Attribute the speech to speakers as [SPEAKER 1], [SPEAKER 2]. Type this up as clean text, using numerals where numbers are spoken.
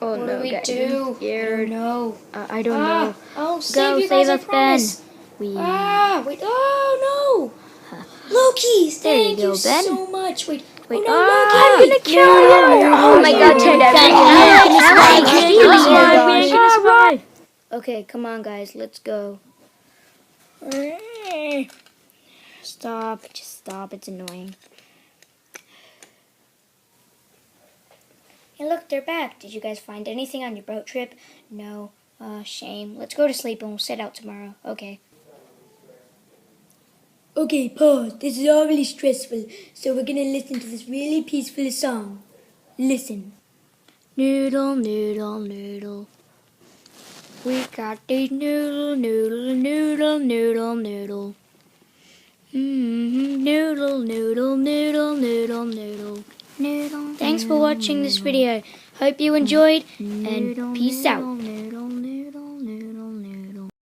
[SPEAKER 1] Oh
[SPEAKER 2] what
[SPEAKER 1] no,
[SPEAKER 2] do we
[SPEAKER 1] guys,
[SPEAKER 2] do?
[SPEAKER 1] I'm scared.
[SPEAKER 2] No.
[SPEAKER 1] I don't know.
[SPEAKER 2] I'll
[SPEAKER 1] Go
[SPEAKER 2] save you
[SPEAKER 1] save
[SPEAKER 2] guys, I
[SPEAKER 1] us, Ben.
[SPEAKER 2] promise.
[SPEAKER 1] We.
[SPEAKER 2] Wait. Oh no. Loki's,
[SPEAKER 1] There you
[SPEAKER 2] thank
[SPEAKER 1] go,
[SPEAKER 2] you
[SPEAKER 1] Ben.
[SPEAKER 2] so much. Wait.
[SPEAKER 1] Wait,
[SPEAKER 2] oh no,
[SPEAKER 1] I'm
[SPEAKER 2] Loki.
[SPEAKER 1] gonna kill you! Oh my god, Ted, everything. Okay, come on, guys, let's go. Stop, just stop, it's annoying. Hey, look, they're back. Did you guys find anything on your boat trip? No. Shame. Let's go to sleep and we'll set out tomorrow. Okay.
[SPEAKER 3] Okay, pause. This is all really stressful, so we're gonna listen to this really peaceful song. Listen.
[SPEAKER 1] Noodle, noodle, noodle. We got these noodle, noodle, noodle, noodle, noodle. Noodle, noodle, noodle, noodle, noodle. Noodle. Thanks for watching this video. Hope you enjoyed, and peace out.